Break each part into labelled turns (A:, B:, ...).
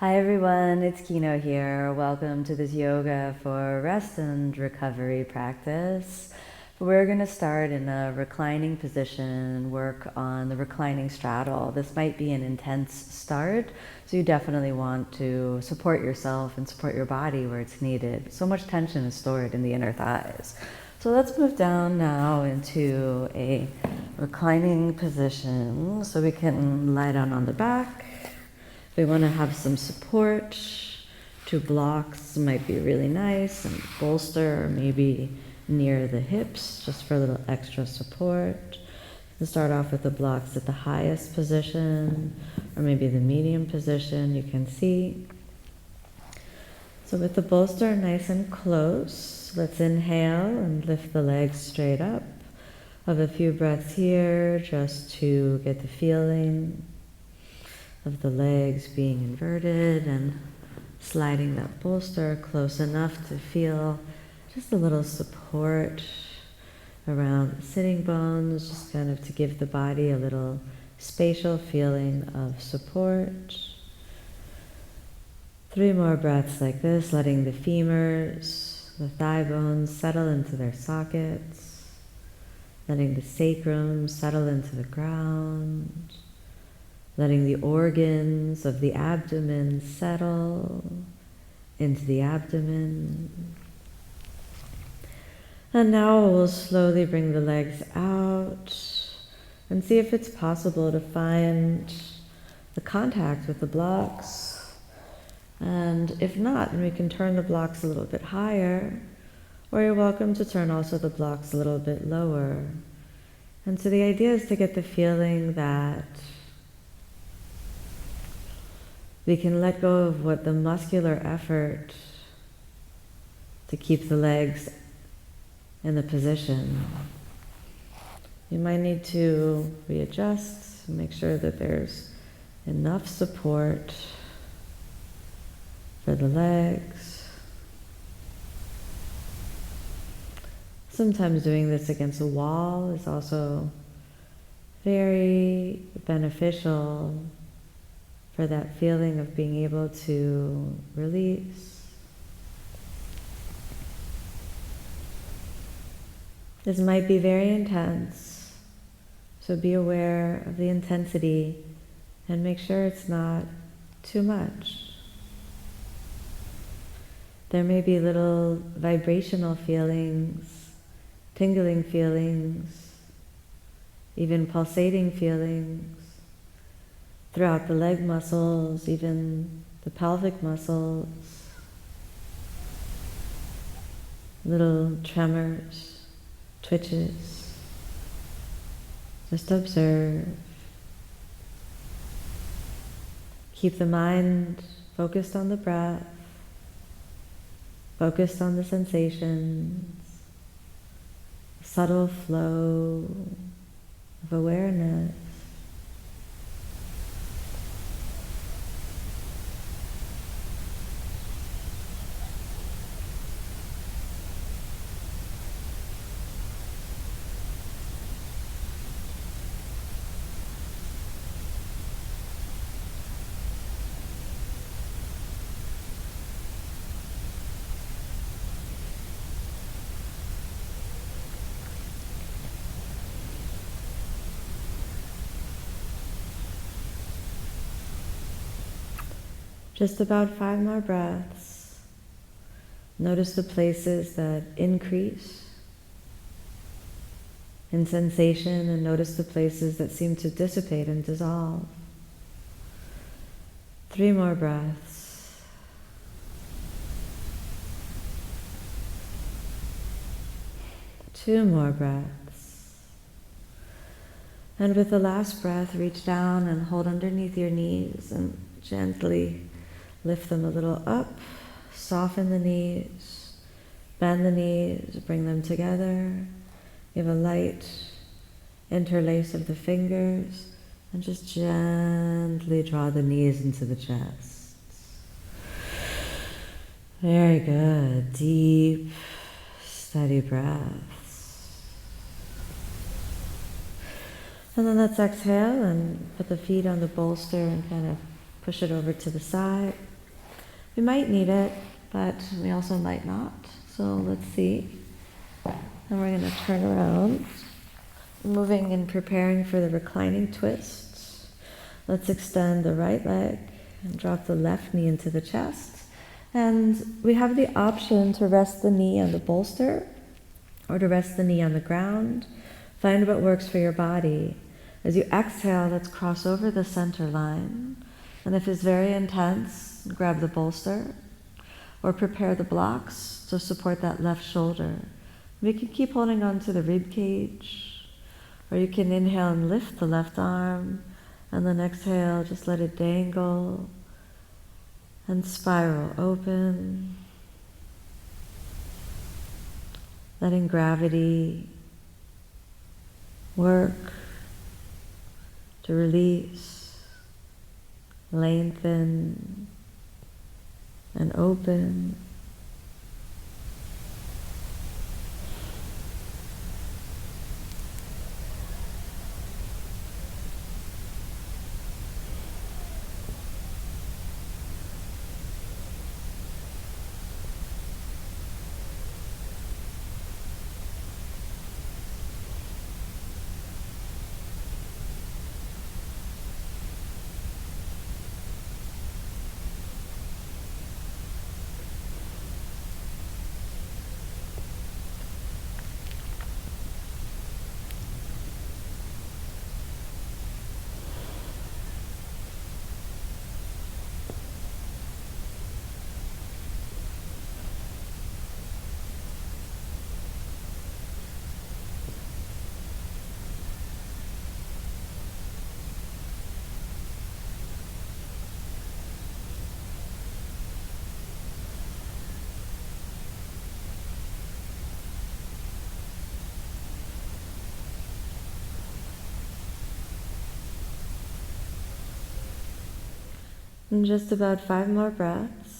A: Hi everyone, it's Kino here. Welcome to this yoga for rest and recovery practice. We're going to start in a reclining position and work on the reclining straddle. This might be an intense start, so you definitely want to support yourself and support your body where it's needed. So much tension is stored in the inner thighs. So let's move down now into a reclining position so we can lie down on the back. If we want to have some support, 2 blocks might be really nice, and bolster maybe near the hips just for a little extra support. You start off with the blocks at the highest position or maybe the medium position you can see. So with the bolster nice and close, let's inhale and lift the legs straight up. Have a few breaths here just to get the feeling of the legs being inverted and sliding that bolster close enough to feel just a little support around the sitting bones, just kind of to give the body a little spatial feeling of support. 3 more breaths like this, letting the femurs, the thigh bones settle into their sockets, letting the sacrum settle into the ground, letting the organs of the abdomen settle into the abdomen. And now we'll slowly bring the legs out and see if it's possible to find the contact with the blocks. And if not, then we can turn the blocks a little bit higher, or you're welcome to turn also the blocks a little bit lower. And so the idea is to get the feeling that we can let go of what the muscular effort to keep the legs in the position. You might need to readjust, make sure that there's enough support for the legs. Sometimes doing this against a wall is also very beneficial for that feeling of being able to release. This might be very intense, so be aware of the intensity and make sure it's not too much. There may be little vibrational feelings, tingling feelings, even pulsating feelings throughout the leg muscles, even the pelvic muscles, little tremors, twitches. Just observe. Keep the mind focused on the breath, focused on the sensations, subtle flow of awareness. Just about 5 more breaths. Notice the places that increase in sensation and notice the places that seem to dissipate and dissolve. 3 more breaths. Two more breaths. And with the last breath, reach down and hold underneath your knees and gently lift them a little up, soften the knees, bend the knees, bring them together. Give a light interlace of the fingers and just gently draw the knees into the chest. Very good. Deep, steady breaths. And then let's exhale and put the feet on the bolster and kind of push it over to the side. We might need it, but we also might not. So let's see. And we're going to turn around, moving and preparing for the reclining twist. Let's extend the right leg and drop the left knee into the chest. And we have the option to rest the knee on the bolster or to rest the knee on the ground. Find what works for your body. As you exhale, let's cross over the center line. And if it's very intense, grab the bolster or prepare the blocks to support that left shoulder. We can keep holding on to the rib cage, or you can inhale and lift the left arm, and then exhale, just let it dangle and spiral open, letting gravity work to release, lengthen, and open. And just about 5 more breaths.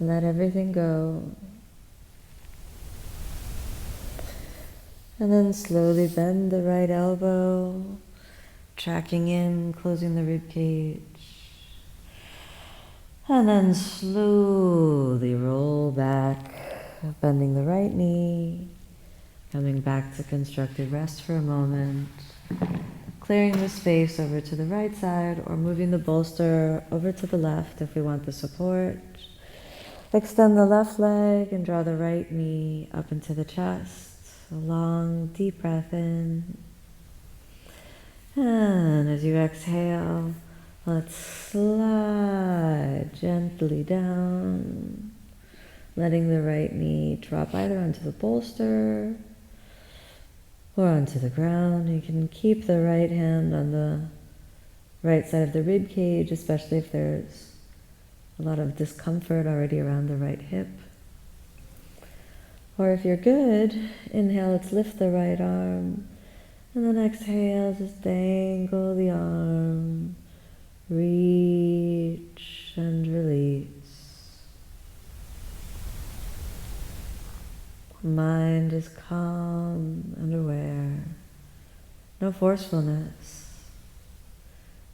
A: Let everything go. And then slowly bend the right elbow, tracking in, closing the rib cage. And then slowly roll back, bending the right knee, coming back to constructed rest for a moment, clearing the space over to the right side or moving the bolster over to the left if we want the support. Extend the left leg and draw the right knee up into the chest. A long, deep breath in. And as you exhale, let's slide gently down, letting the right knee drop either onto the bolster or onto the ground. You can keep the right hand on the right side of the rib cage, especially if there's a lot of discomfort already around the right hip. Or if you're good, inhale, let's lift the right arm. And then exhale, just dangle the arm. Reach and release. Mind is calm and aware. No forcefulness.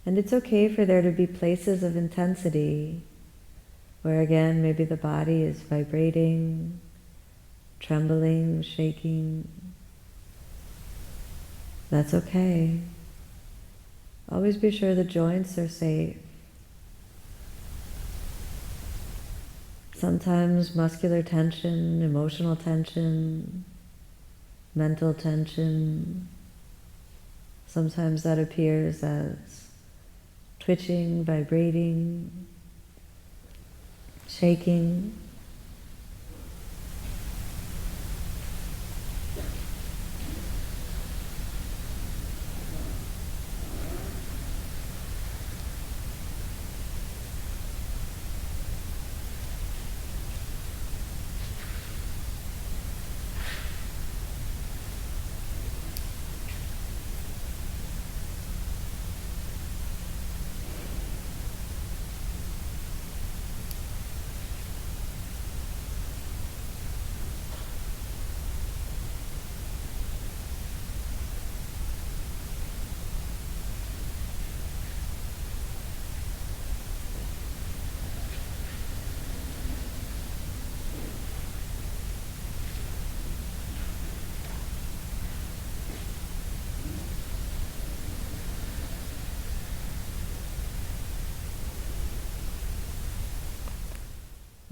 A: And it's okay for there to be places of intensity where again, maybe the body is vibrating, trembling, shaking. That's okay. Always be sure the joints are safe. Sometimes muscular tension, emotional tension, mental tension, sometimes that appears as twitching, vibrating, shaking.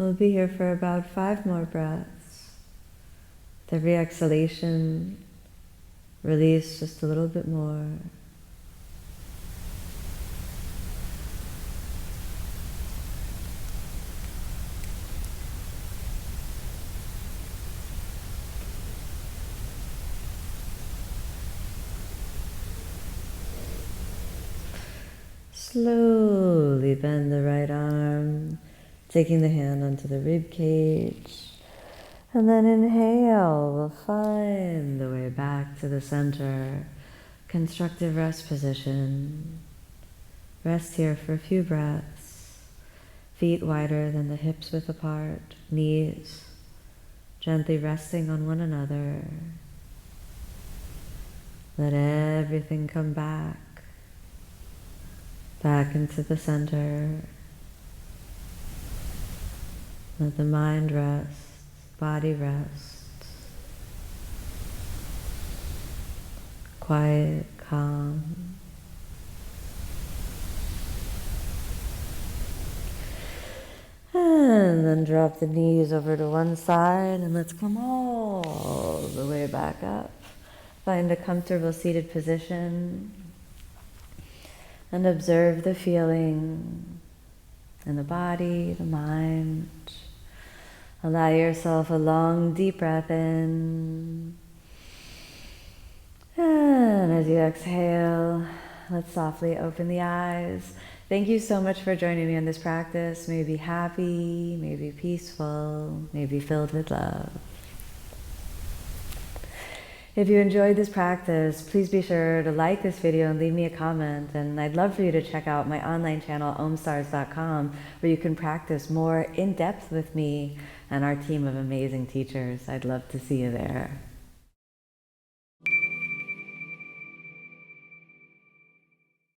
A: We'll be here for about 5 more breaths. With every exhalation, release just a little bit more. Slowly bend the right arm, taking the hand onto the rib cage. And then inhale, we'll find the way back to the center. Constructive rest position. Rest here for a few breaths. Feet wider than the hips width apart. Knees gently resting on one another. Let everything come back. Back into the center. Let the mind rest, body rest. Quiet, calm. And then drop the knees over to one side and let's come all the way back up. Find a comfortable seated position. And observe the feeling in the body, the mind. Allow yourself a long, deep breath in. And as you exhale, let's softly open the eyes. Thank you so much for joining me in this practice. May you be happy, may you be peaceful, may you be filled with love. If you enjoyed this practice, please be sure to like this video and leave me a comment. And I'd love for you to check out my online channel, Omstars.com, where you can practice more in depth with me and our team of amazing teachers. I'd love to see you there.